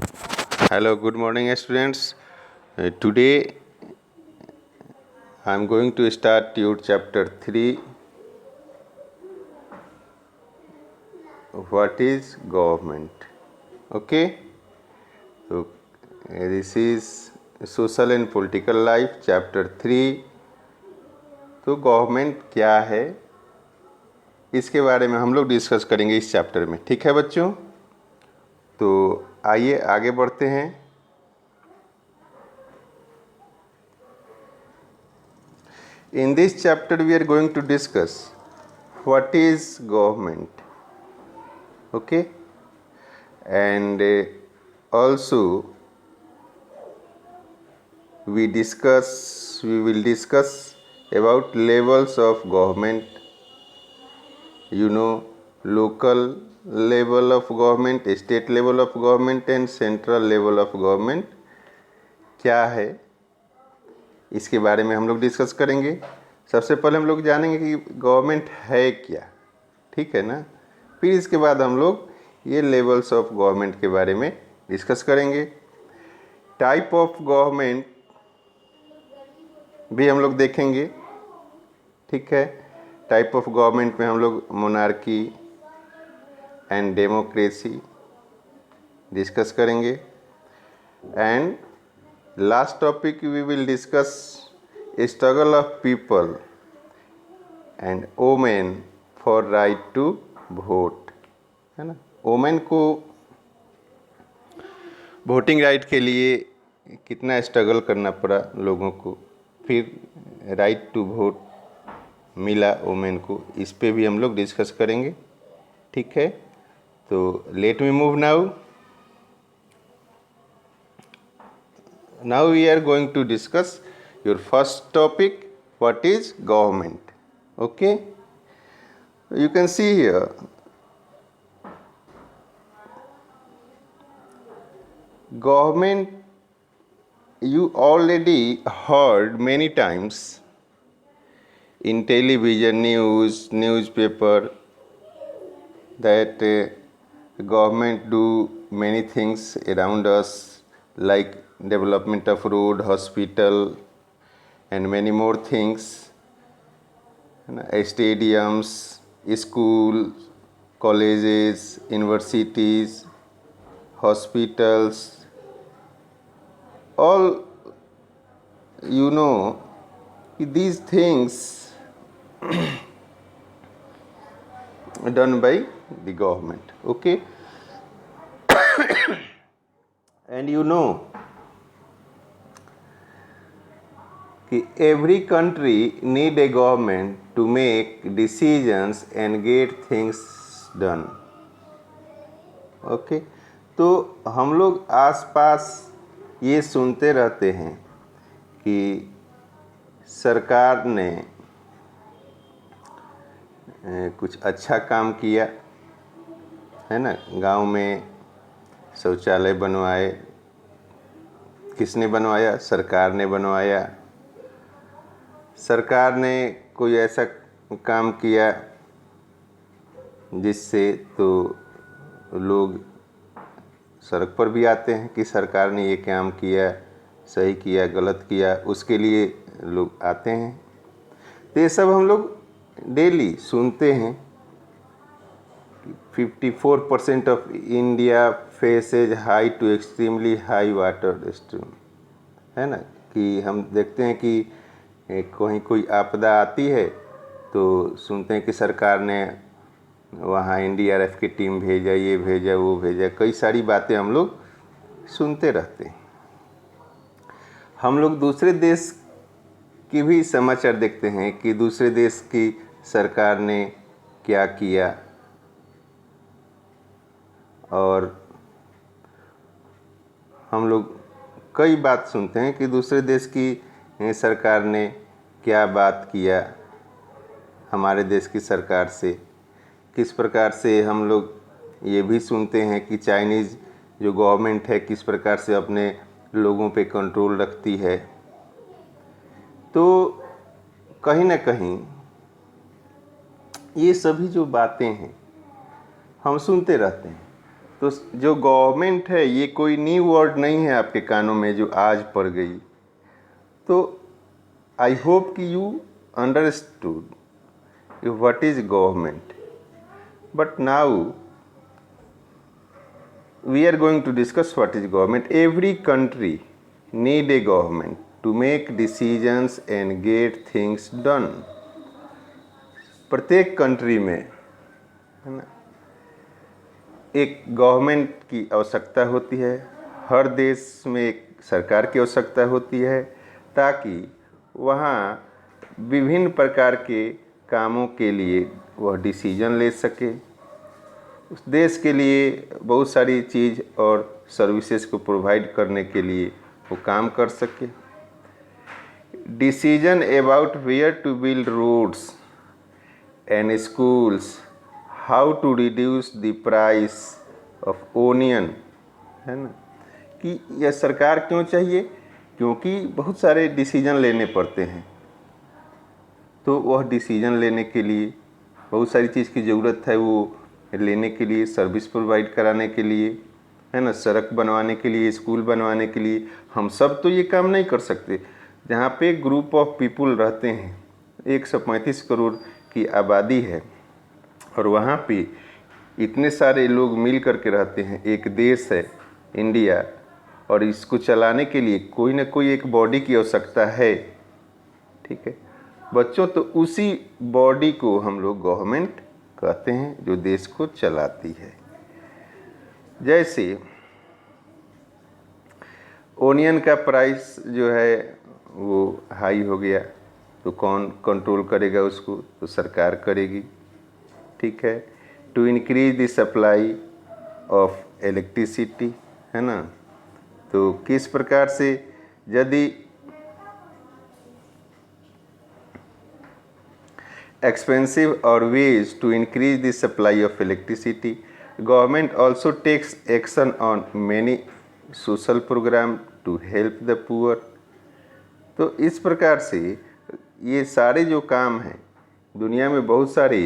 Hello, good morning, students. Today I am going to start your chapter 3. What is government? Okay, so this is social and political life, chapter 3. तो government क्या है, इसके बारे में हम लोग discuss करेंगे इस चैप्टर में। ठीक है बच्चों, तो आइए आगे बढ़ते हैं। In this chapter we are going to discuss what is government, okay, and also we will discuss about levels of government, local level of government, state level of government and central level of government क्या है, इसके बारे में हम लोग discuss करेंगे। सबसे पहले हम लोग जानेंगे कि गवर्नमेंट है क्या, ठीक है ना। फिर इसके बाद हम लोग ये लेवल्स ऑफ गवर्नमेंट के बारे में डिस्कस करेंगे। टाइप ऑफ गवर्नमेंट भी हम लोग देखेंगे, ठीक है। टाइप ऑफ गवर्नमेंट में हम लोग मोनार्की एंड डेमोक्रेसी डिस्कस करेंगे। And last topic we will discuss struggle of people and women for right to vote, है ना। वोमेन को वोटिंग राइट के लिए कितना स्ट्रगल करना पड़ा लोगों को, फिर राइट टू वोट मिला वोमेन को, इस पे भी हम लोग डिस्कस करेंगे, ठीक है। तो let me move now we are going to discuss your first topic, what is government. Okay, you can see here government, you already heard many times in television news, newspaper, that government do many things around us, like development of road, hospital and many more things, stadiums, schools, colleges, universities, hospitals, all these things done by the government, okay. And every country need a government to make decisions and get things done, okay. तो हम लोग आसपास ये सुनते रहते हैं कि सरकार ने कुछ अच्छा काम किया, है ना। गांव में शौचालय बनवाए, किसने बनवाया? सरकार ने बनवाया। सरकार ने कोई ऐसा काम किया जिससे तो लोग सड़क पर भी आते हैं कि सरकार ने ये काम किया, सही किया, गलत किया, उसके लिए लोग आते हैं। तो ये सब हम लोग डेली सुनते हैं। 54% of India faces high to extremely high water stream, है ना। कि हम देखते हैं कि कहीं कोई आपदा आती है तो सुनते हैं कि सरकार ने वहाँ NDRF की टीम भेजा, ये भेजा, वो भेजा, कई सारी बातें हम लोग सुनते रहते हैं। हम लोग दूसरे देश की भी समाचार देखते हैं कि दूसरे देश की सरकार ने क्या किया, और हम लोग कई बात सुनते हैं कि दूसरे देश की सरकार ने क्या बात किया हमारे देश की सरकार से। किस प्रकार से हम लोग ये भी सुनते हैं कि चाइनीज़ जो गवर्नमेंट है किस प्रकार से अपने लोगों पे कंट्रोल रखती है। तो कहीं ना कहीं ये सभी जो बातें हैं हम सुनते रहते हैं, तो जो गवर्नमेंट है ये कोई न्यू वर्ड नहीं है आपके कानों में जो आज पड़ गई। तो आई होप कि you understood what is government, but now we are going to discuss what is government. Every country need a government to make decisions and get things done. प्रत्येक कंट्री में, है ना, एक गवर्नमेंट की आवश्यकता होती है। हर देश में एक सरकार की आवश्यकता होती है ताकि वहाँ विभिन्न प्रकार के कामों के लिए वह डिसीजन ले सके, उस देश के लिए बहुत सारी चीज़ और सर्विसेज को प्रोवाइड करने के लिए वो काम कर सके। Decision about where to build roads and schools, how to reduce the price of onion, है ना, कि यह सरकार क्यों चाहिए, क्योंकि बहुत सारे डिसीजन लेने पड़ते हैं। तो वह डिसीजन लेने के लिए बहुत सारी चीज़ की ज़रूरत है, वो लेने के लिए, सर्विस प्रोवाइड कराने के लिए, है ना, सड़क बनवाने के लिए, स्कूल बनवाने के लिए। हम सब तो ये काम नहीं कर सकते। जहाँ पे ग्रुप ऑफ पीपुल रहते हैं, 135 करोड़ की आबादी है और वहाँ पे इतने सारे लोग मिल कर के रहते हैं, एक देश है इंडिया, और इसको चलाने के लिए कोई ना कोई एक बॉडी की आवश्यकता है। ठीक है बच्चों, तो उसी बॉडी को हम लोग गवर्नमेंट कहते हैं जो देश को चलाती है। जैसे ओनियन का प्राइस जो है वो हाई हो गया, तो कौन कंट्रोल करेगा उसको, तो सरकार करेगी। ठीक है, to increase the supply of electricity, है ना, तो किस प्रकार से यदि expensive or ways to increase the supply of electricity. Government also takes action on many social program to help the poor. तो इस प्रकार से ये सारे जो काम हैं, दुनिया में बहुत सारे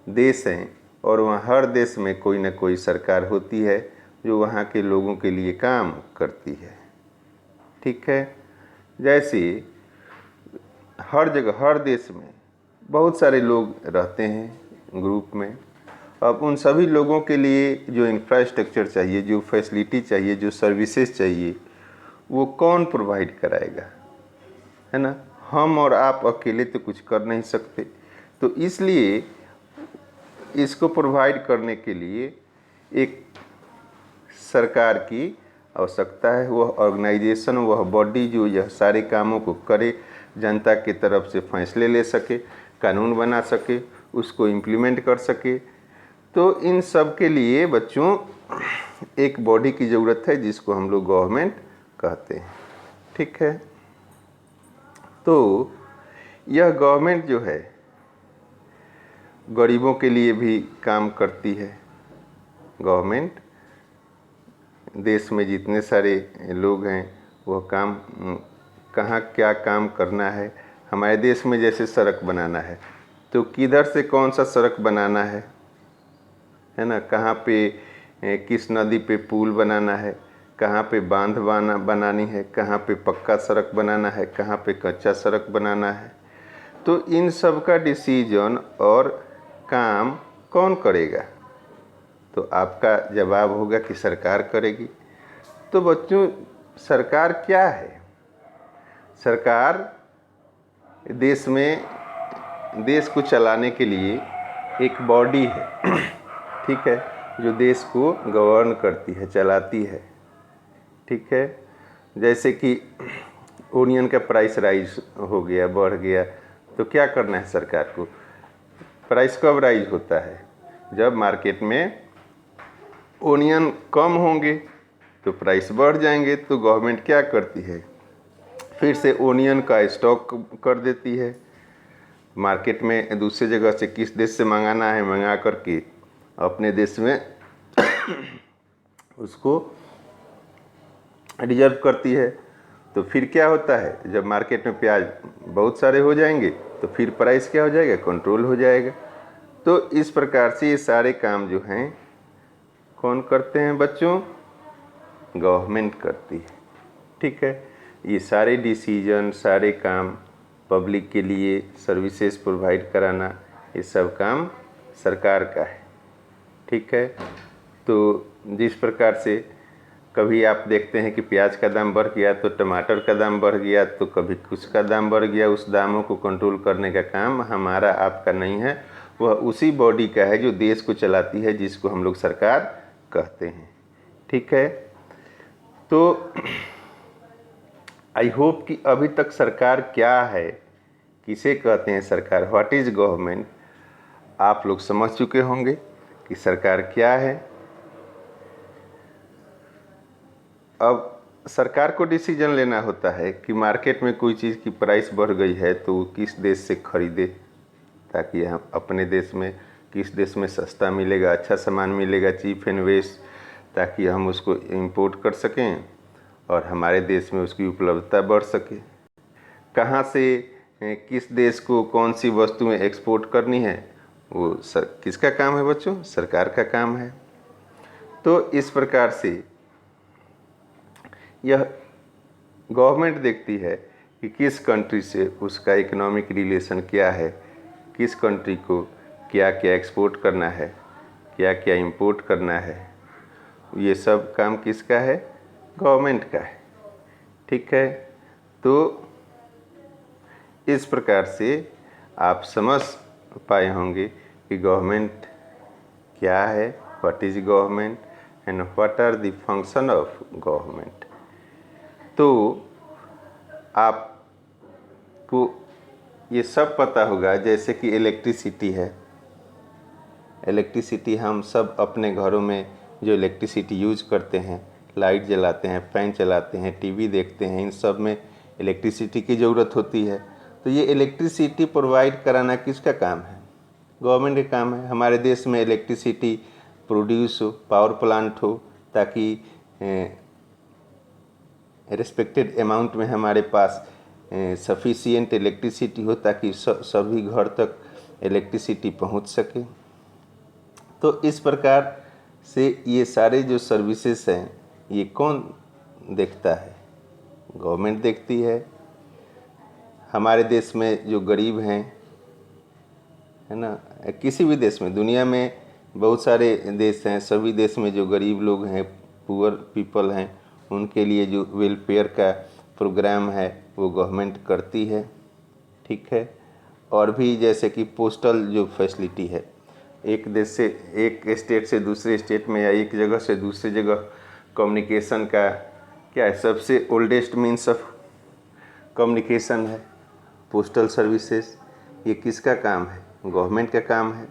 देश हैं और वहाँ हर देश में कोई ना कोई सरकार होती है जो वहाँ के लोगों के लिए काम करती है। ठीक है, जैसे हर जगह हर देश में बहुत सारे लोग रहते हैं ग्रुप में। अब उन सभी लोगों के लिए जो इंफ्रास्ट्रक्चर चाहिए, जो फैसिलिटी चाहिए, जो सर्विसेज चाहिए, वो कौन प्रोवाइड कराएगा, है ना। हम और आप अकेले तो कुछ कर नहीं सकते, तो इसलिए इसको प्रोवाइड करने के लिए एक सरकार की आवश्यकता है। वह ऑर्गेनाइजेशन, वह बॉडी जो यह सारे कामों को करे, जनता की तरफ से फैसले ले सके, कानून बना सके, उसको इम्प्लीमेंट कर सके। तो इन सब के लिए बच्चों एक बॉडी की ज़रूरत है जिसको हम लोग गवर्नमेंट कहते हैं। ठीक है, तो यह गवर्नमेंट जो है गरीबों के लिए भी काम करती है। गवर्नमेंट देश में जितने सारे लोग हैं वह काम कहाँ क्या काम करना है। हमारे देश में जैसे सड़क बनाना है तो किधर से कौन सा सड़क बनाना है ना, कहाँ पे किस नदी पे पुल बनाना है, कहाँ पे बांध बनानी है, कहाँ पे पक्का सड़क बनाना है, कहाँ पे कच्चा सड़क बनाना है। तो इन सब का डिसीजन और काम कौन करेगा, तो आपका जवाब होगा कि सरकार करेगी। तो बच्चों सरकार क्या है? सरकार देश में देश को चलाने के लिए एक बॉडी है, ठीक है, जो देश को गवर्न करती है, चलाती है। ठीक है, जैसे कि ओनियन का प्राइस राइज हो गया, बढ़ गया, तो क्या करना है सरकार को? प्राइस कब राइज होता है? जब मार्केट में ओनियन कम होंगे तो प्राइस बढ़ जाएंगे। तो गवर्नमेंट क्या करती है, फिर से ओनियन का स्टॉक कर देती है मार्केट में, दूसरी जगह से किस देश से मंगाना है मंगा करके अपने देश में उसको रिजर्व करती है। तो फिर क्या होता है, जब मार्केट में प्याज बहुत सारे हो जाएंगे तो फिर प्राइस क्या हो जाएगा, कंट्रोल हो जाएगा। तो इस प्रकार से ये सारे काम जो हैं कौन करते हैं बच्चों? गवर्नमेंट करती है। ठीक है, ये सारे डिसीजन, सारे काम पब्लिक के लिए सर्विसेज प्रोवाइड कराना, ये सब काम सरकार का है। ठीक है, तो जिस प्रकार से कभी आप देखते हैं कि प्याज का दाम बढ़ गया तो टमाटर का दाम बढ़ गया, तो कभी कुछ का दाम बढ़ गया, उस दामों को कंट्रोल करने का काम हमारा आपका नहीं है, वह उसी बॉडी का है जो देश को चलाती है, जिसको हम लोग सरकार कहते हैं। ठीक है, तो आई होप कि अभी तक सरकार क्या है, किसे कहते हैं सरकार, व्हाट इज गवर्नमेंट, आप लोग समझ चुके होंगे कि सरकार क्या है। अब सरकार को डिसीजन लेना होता है कि मार्केट में कोई चीज़ की प्राइस बढ़ गई है तो वो किस देश से खरीदे, ताकि हम अपने देश में, किस देश में सस्ता मिलेगा, अच्छा सामान मिलेगा, चीप एंड बेस्ट, ताकि हम उसको इंपोर्ट कर सकें और हमारे देश में उसकी उपलब्धता बढ़ सके। कहाँ से किस देश को कौन सी वस्तुएं एक्सपोर्ट करनी है, वो किसका काम है बच्चों? सरकार का काम है। तो इस प्रकार से यह गवर्नमेंट देखती है कि किस कंट्री से उसका इकोनॉमिक रिलेशन क्या है, किस कंट्री को क्या क्या एक्सपोर्ट करना है, क्या क्या इंपोर्ट करना है, ये सब काम किसका है? गवर्नमेंट का है। ठीक है, तो इस प्रकार से आप समझ पाए होंगे कि गवर्नमेंट क्या है, what is government and what are the function of government. तो आपको ये सब पता होगा, जैसे कि इलेक्ट्रिसिटी है, इलेक्ट्रिसिटी हम सब अपने घरों में जो इलेक्ट्रिसिटी यूज करते हैं, लाइट जलाते हैं, फैन चलाते हैं, टीवी देखते हैं, इन सब में इलेक्ट्रिसिटी की ज़रूरत होती है। तो ये इलेक्ट्रिसिटी प्रोवाइड कराना किसका काम है? गवर्नमेंट का काम है। हमारे देश में इलेक्ट्रिसिटी प्रोड्यूस हो, पावर प्लांट हो, ताकि रिस्पेक्टेड अमाउंट में हमारे पास सफिशिएंट इलेक्ट्रिसिटी हो, ताकि सभी घर तक इलेक्ट्रिसिटी पहुंच सके। तो इस प्रकार से ये सारे जो सर्विसेज हैं, ये कौन देखता है? गवर्नमेंट देखती है। हमारे देश में जो गरीब हैं, है ना, किसी भी देश में, दुनिया में बहुत सारे देश हैं, सभी देश में जो गरीब लोग हैं, पुअर पीपल हैं, उनके लिए जो वेलफेयर का प्रोग्राम है वो गवर्नमेंट करती है। ठीक है, और भी जैसे कि पोस्टल जो फैसिलिटी है, एक देश से, एक स्टेट से दूसरे स्टेट में या एक जगह से दूसरी जगह कम्युनिकेशन का क्या है, सबसे ओल्डेस्ट मीन्स ऑफ कम्युनिकेशन है पोस्टल सर्विसेज। ये किसका काम है? गवर्नमेंट का काम है।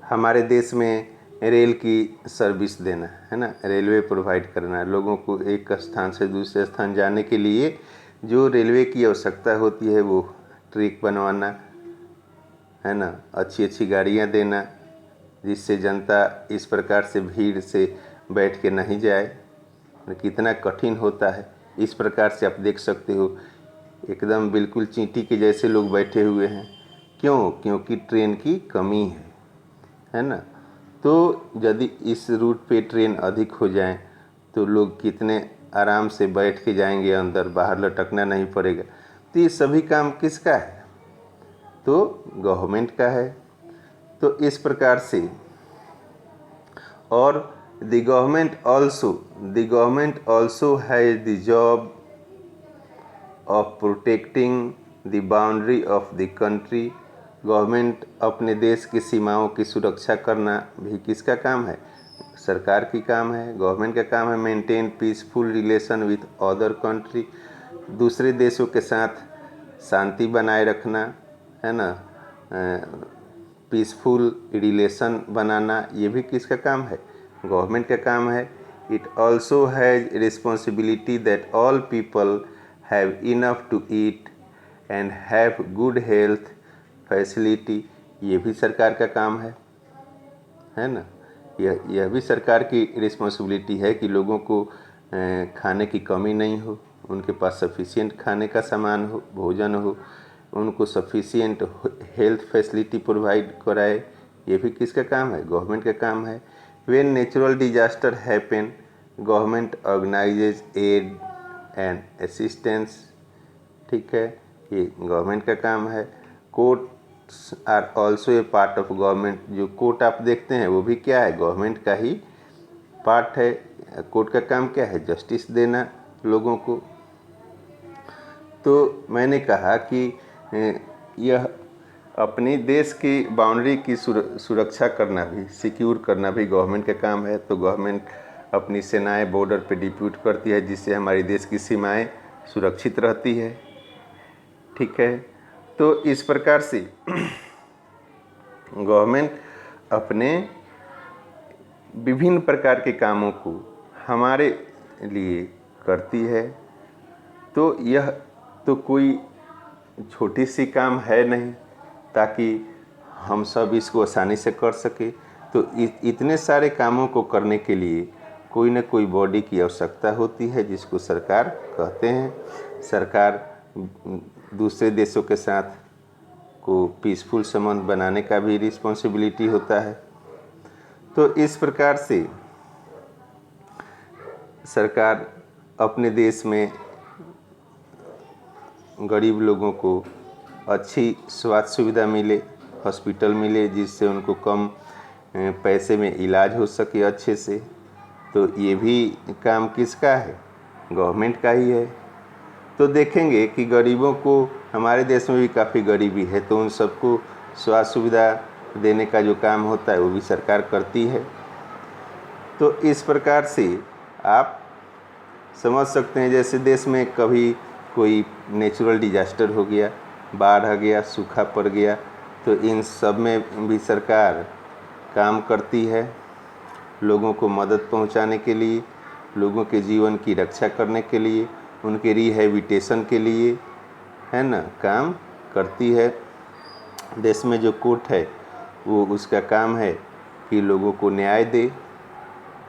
हमारे देश में रेल की सर्विस देना, है ना, रेलवे प्रोवाइड करना, लोगों को एक स्थान से दूसरे स्थान जाने के लिए जो रेलवे की आवश्यकता होती है वो ट्रैक बनवाना, है ना, अच्छी अच्छी गाड़ियाँ देना, जिससे जनता इस प्रकार से भीड़ से बैठ के नहीं जाए। कितना कठिन होता है, इस प्रकार से आप देख सकते हो, एकदम बिल्कुल चींटी के जैसे लोग बैठे हुए हैं। क्यों? क्योंकि ट्रेन की कमी है ना। तो यदि इस रूट पे ट्रेन अधिक हो जाए तो लोग कितने आराम से बैठ के जाएंगे अंदर, बाहर लटकना नहीं पड़ेगा। तो ये सभी काम किसका है? तो गवर्नमेंट का है। तो इस प्रकार से, और the government also has the job of protecting the boundary of the country. Government अपने देश की सीमाओं की सुरक्षा करना भी किसका काम है? सरकार की काम है। गवर्नमेंट का काम है maintain peaceful relation with other country, दूसरे देशों के साथ शांति बनाए रखना, है ना, पीसफुल रिलेशन बनाना, ये भी किसका काम है? गवर्नमेंट का काम है। It also has responsibility that all people have enough to eat and have good health facility, ये भी सरकार का काम है ना। यह भी सरकार की रिस्पॉन्सिबिलिटी है कि लोगों को खाने की कमी नहीं हो, उनके पास सफिशिएंट खाने का सामान हो, भोजन हो, उनको सफिशिएंट हेल्थ फैसिलिटी प्रोवाइड कराए, ये भी किसका काम है? गवर्नमेंट का काम है। When natural disaster happen, government organizes aid and assistance, ठीक है, ये गवर्नमेंट का काम है। Courts are also a part of government, जो कोर्ट आप देखते हैं वो भी क्या है? गवर्नमेंट का ही पार्ट है। कोर्ट का काम क्या है? जस्टिस देना लोगों को। तो मैंने कहा कि यह अपनी देश की बाउंड्री की सुरक्षा करना भी, सिक्योर करना भी गवर्नमेंट का काम है। तो गवर्नमेंट अपनी सेनाएं बॉर्डर पे डिप्यूट करती है, जिससे हमारी देश की सीमाएं सुरक्षित रहती है, ठीक है। तो इस प्रकार से गवर्नमेंट अपने विभिन्न प्रकार के कामों को हमारे लिए करती है। तो यह तो कोई छोटी सी काम है नहीं, ताकि हम सब इसको आसानी से कर सके। तो इतने सारे कामों को करने के लिए कोई न कोई बॉडी की आवश्यकता होती है, जिसको सरकार कहते हैं। सरकार दूसरे देशों के साथ को पीसफुल संबंध बनाने का भी रिस्पॉन्सिबिलिटी होता है। तो इस प्रकार से सरकार अपने देश में गरीब लोगों को अच्छी स्वास्थ्य सुविधा मिले, हॉस्पिटल मिले, जिससे उनको कम पैसे में इलाज हो सके अच्छे से। तो ये भी काम किसका है? गवर्नमेंट का ही है। तो देखेंगे कि गरीबों को, हमारे देश में भी काफ़ी गरीबी है, तो उन सबको स्वास्थ्य सुविधा देने का जो काम होता है वो भी सरकार करती है। तो इस प्रकार से आप समझ सकते हैं, जैसे देश में कभी कोई नेचुरल डिजास्टर हो गया, बाढ़ आ गया, सूखा पड़ गया, तो इन सब में भी सरकार काम करती है लोगों को मदद पहुंचाने के लिए, लोगों के जीवन की रक्षा करने के लिए, उनके रिहैबिलिटेशन के लिए, है ना, काम करती है। देश में जो कोर्ट है वो उसका काम है कि लोगों को न्याय दे।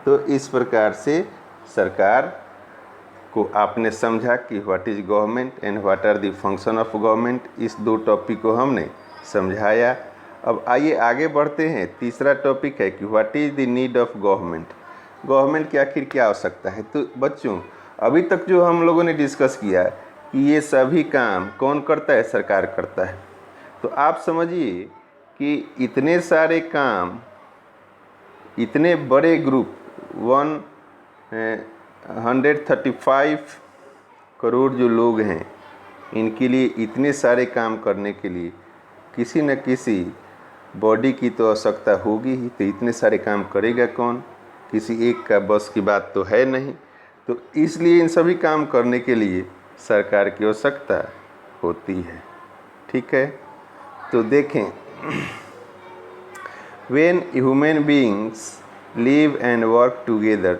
तो इस प्रकार से सरकार को आपने समझा कि what is government and what are the function of government. इस दो टॉपिक को हमने समझाया। अब आइए आगे बढ़ते हैं। तीसरा टॉपिक है कि what is the need of government. Government की आखिर क्या आवश्यकता है? तो बच्चों, अभी तक जो हम लोगों ने डिस्कस किया कि ये सभी काम कौन करता है? सरकार करता है। तो आप समझिए कि इतने सारे काम, इतने बड़े ग्रुप 135 करोड़ जो लोग हैं, इनके लिए इतने सारे काम करने के लिए किसी न किसी बॉडी की तो आवश्यकता होगी ही। तो इतने सारे काम करेगा कौन? किसी एक का बस की बात तो है नहीं। तो इसलिए इन सभी काम करने के लिए सरकार की आवश्यकता होती है, ठीक है। तो देखें, when human beings live and work together,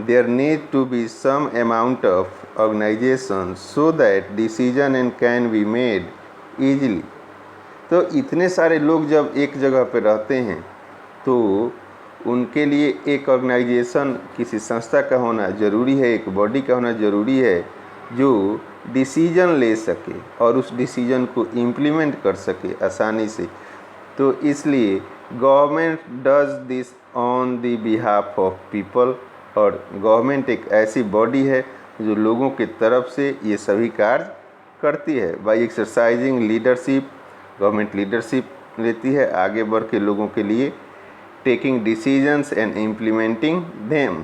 there need to be some amount of organization so that decision and can be made easily। तो इतने सारे लोग जब एक जगह पर रहते हैं तो उनके लिए एक ऑर्गेनाइजेशन, किसी संस्था का होना ज़रूरी है, एक बॉडी का होना ज़रूरी है जो डिसीजन ले सके और उस डिसीजन को इम्प्लीमेंट कर सके आसानी से। तो इसलिए government does this on the behalf of people, और गवर्नमेंट एक ऐसी बॉडी है जो लोगों की तरफ से ये सभी कार्य करती है। By exercising leadership, government leadership लेती है आगे बढ़ के लोगों के लिए, taking decisions and implementing them,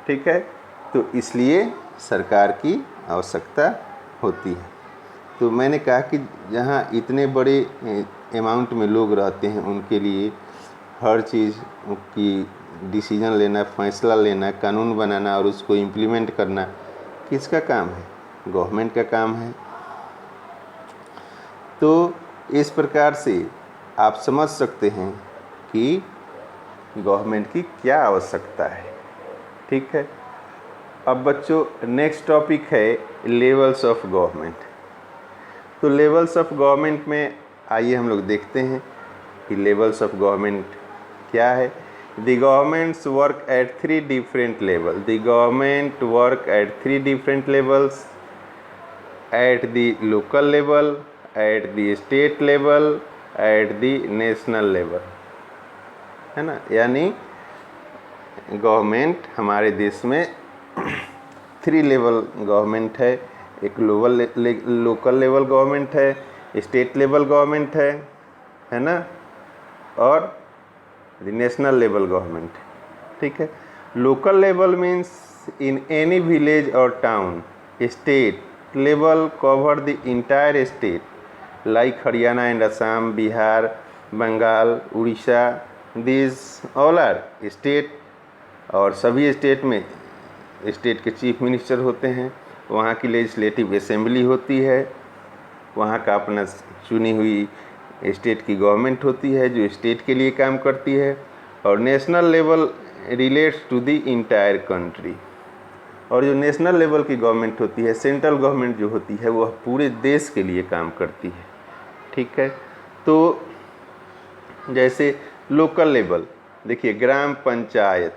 ठीक है। तो इसलिए सरकार की आवश्यकता होती है। तो मैंने कहा कि जहाँ इतने बड़े अमाउंट में लोग रहते हैं, उनके लिए हर चीज़ की डिसीजन लेना, फैसला लेना, कानून बनाना और उसको इम्प्लीमेंट करना किसका काम है? गवर्नमेंट का काम है। तो इस प्रकार से आप समझ सकते हैं कि गवर्नमेंट की क्या आवश्यकता है, ठीक है। अब बच्चों, नेक्स्ट टॉपिक है लेवल्स ऑफ गवर्नमेंट। तो लेवल्स ऑफ गवर्नमेंट में आइए हम लोग देखते हैं कि लेवल्स ऑफ गवर्नमेंट क्या है। The governments work at 3 different level. The government work at 3 different levels, at the local level, at the state level at the national level, है ना। यानी गवर्नमेंट हमारे देश में 3 लेवल गवर्नमेंट है। एक लोकल लेवल गवर्नमेंट है, स्टेट लेवल गवर्नमेंट है ना, और द नेशनल लेवल गवर्नमेंट, ठीक है। Local level means in any village और town. State level cover the entire state like Haryana and Assam, Bihar, Bengal, Orissa, this all are state. और सभी स्टेट में स्टेट के चीफ मिनिस्टर होते हैं, वहाँ की लेजिस्लेटिव असेंबली होती है, वहाँ का अपना चुनी हुई स्टेट की गवर्नमेंट होती है जो स्टेट के लिए काम करती है। और national level relates to the entire country. और जो नेशनल लेवल की गवर्नमेंट होती है, सेंट्रल गवर्नमेंट जो होती है, वह पूरे देश के लिए काम करती है, ठीक है। तो जैसे लोकल लेवल देखिए, ग्राम पंचायत,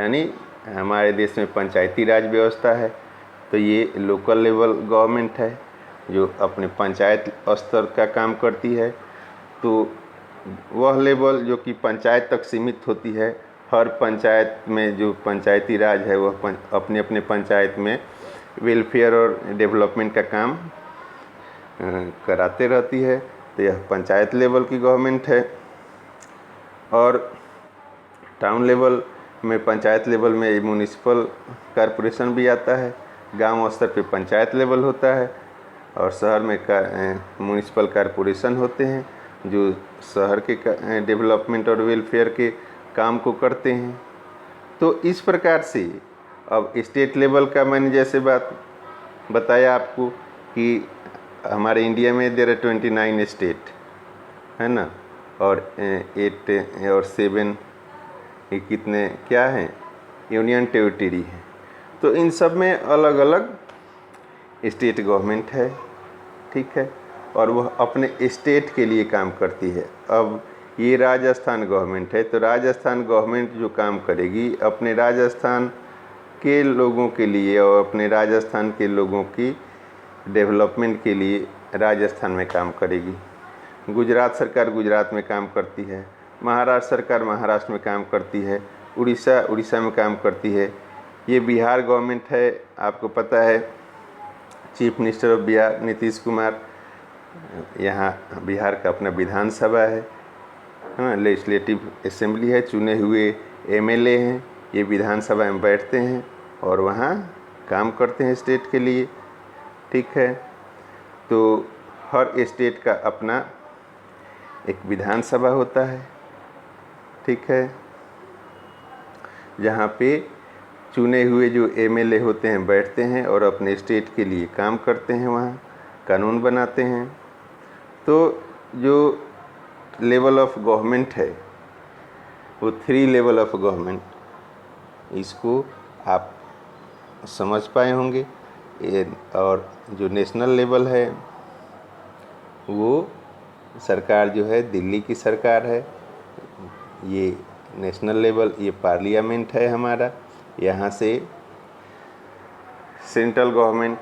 यानी हमारे देश में पंचायती राज व्यवस्था है, तो ये लोकल लेवल गवर्नमेंट है जो अपने पंचायत स्तर का काम करती है। तो वह लेवल जो कि पंचायत तक सीमित होती है, हर पंचायत में जो पंचायती राज है वह अपने अपने पंचायत में वेलफेयर और डेवलपमेंट का काम कराते रहती है, तो यह पंचायत लेवल की गवर्नमेंट है। और टाउन लेवल में, पंचायत लेवल में म्यूनिसिपल कॉरपोरेशन भी आता है, गांव स्तर पे पंचायत लेवल होता है, और शहर में म्यूनिसिपल कॉरपोरेशन होते हैं जो शहर के डेवलपमेंट और वेलफेयर के काम को करते हैं। तो इस प्रकार से अब स्टेट लेवल का मैंने जैसे बात बताया आपको कि हमारे इंडिया में देयर 29 स्टेट, है ना, और 8 और 7 ये कितने क्या हैं, यूनियन टेरिटरी है। तो इन सब में अलग अलग स्टेट गवर्नमेंट है, ठीक है, और वह अपने स्टेट के लिए काम करती है। अब ये राजस्थान गवर्नमेंट है, तो राजस्थान गवर्नमेंट जो काम करेगी अपने राजस्थान के लोगों के लिए और अपने राजस्थान के लोगों की डेवलपमेंट के लिए राजस्थान में काम करेगी। गुजरात सरकार गुजरात में काम करती है, महाराष्ट्र सरकार महाराष्ट्र में काम करती है, उड़ीसा उड़ीसा में काम करती है। ये बिहार गवर्नमेंट है, आपको पता है chief minister of Bihar Nitish Kumar, यहाँ बिहार का अपना विधानसभा है ना, लेजिस्लेटिव असेंबली है, चुने हुए एमएलए हैं, ये विधानसभा में बैठते हैं और वहाँ काम करते हैं स्टेट के लिए, ठीक है। तो हर स्टेट का अपना एक विधानसभा होता है, ठीक है, जहाँ पे चुने हुए जो एमएलए होते हैं बैठते हैं और अपने स्टेट के लिए काम करते हैं, वहाँ कानून बनाते हैं। तो जो लेवल ऑफ गवर्नमेंट है वो 3 लेवल ऑफ गवर्नमेंट, इसको आप समझ पाए होंगे। और जो नेशनल लेवल है वो सरकार जो है दिल्ली की सरकार है, ये नेशनल लेवल, ये पार्लियामेंट है हमारा, यहाँ से सेंट्रल गवर्नमेंट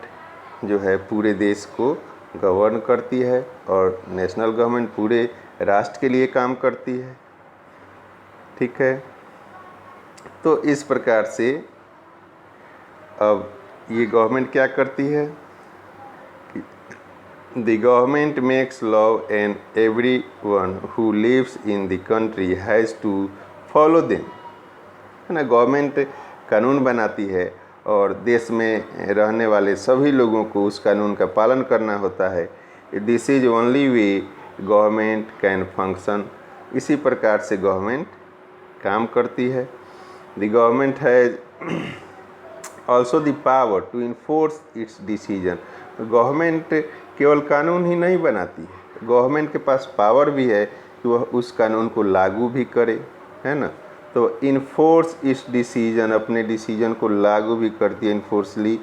जो है पूरे देश को गवर्न करती है और नेशनल गवर्नमेंट पूरे राष्ट्र के लिए काम करती है, ठीक है। तो इस प्रकार से अब ये गवर्नमेंट क्या करती है, the government makes law and everyone who lives in the country has to follow them, है ना। गवर्नमेंट कानून बनाती है और देश में रहने वाले सभी लोगों को उस कानून का पालन करना होता है। This is only way government can function. इसी प्रकार से गवर्नमेंट काम करती है। The government has also the power to enforce its decision. Government केवल कानून ही नहीं बनाती है, गवर्नमेंट के पास पावर भी है कि वह उस कानून को लागू भी करे, है ना। तो इन्फोर्स इस डिसीजन, अपने डिसीजन को लागू भी करती है इन्फोर्सली।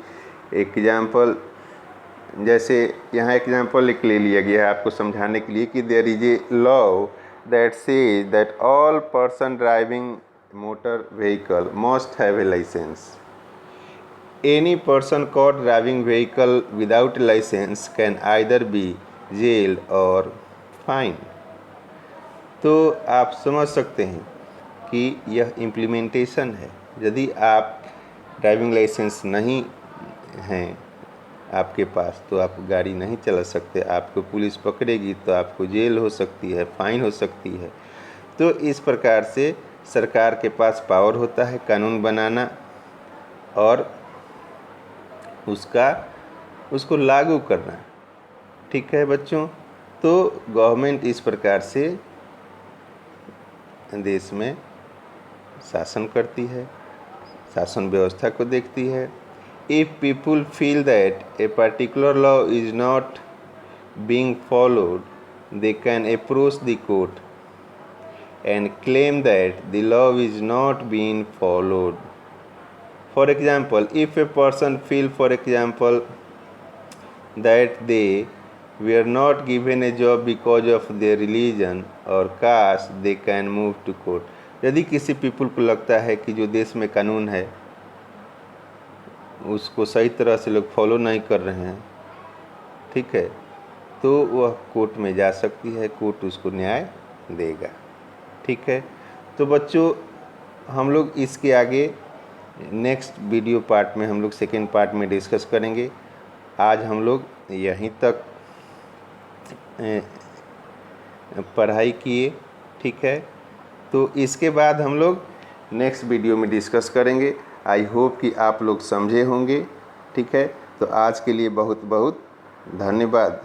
एग्जाम्पल, जैसे यहाँ एग्जाम्पल एक ले लिया गया है आपको समझाने के लिए कि there is a law that says that all person driving motor vehicle must have a licence. Any person caught driving vehicle without a license can either be jailed or fine. तो आप समझ सकते हैं कि यह इम्प्लीमेंटेशन है। यदि आप ड्राइविंग लाइसेंस नहीं हैं आपके पास तो आप गाड़ी नहीं चला सकते। आपको पुलिस पकड़ेगी तो आपको जेल हो सकती है, फाइन हो सकती है। तो इस प्रकार से सरकार के पास पावर होता है कानून बनाना और उसको लागू करना। ठीक है बच्चों, तो गवर्नमेंट इस प्रकार से देश में शासन करती है, शासन व्यवस्था को देखती है। If people feel that a particular law is not being followed, they can approach the court and claim that the law is not being followed. For example, if a person feels, for example, that they were not given a job because of their religion or caste, they can move to court. यदि किसी people को लगता है कि जो देश में कानून है उसको सही तरह से लोग फॉलो नहीं कर रहे हैं, ठीक है, तो वह कोर्ट में जा सकती है, कोर्ट उसको न्याय देगा। ठीक है, तो बच्चों हम लोग इसके आगे नेक्स्ट वीडियो पार्ट में हम लोग सेकेंड पार्ट में डिस्कस करेंगे। आज हम लोग यहीं तक पढ़ाई किए। ठीक है, तो इसके बाद हम लोग नेक्स्ट वीडियो में डिस्कस करेंगे। आई होप कि आप लोग समझे होंगे। ठीक है, तो आज के लिए बहुत बहुत धन्यवाद।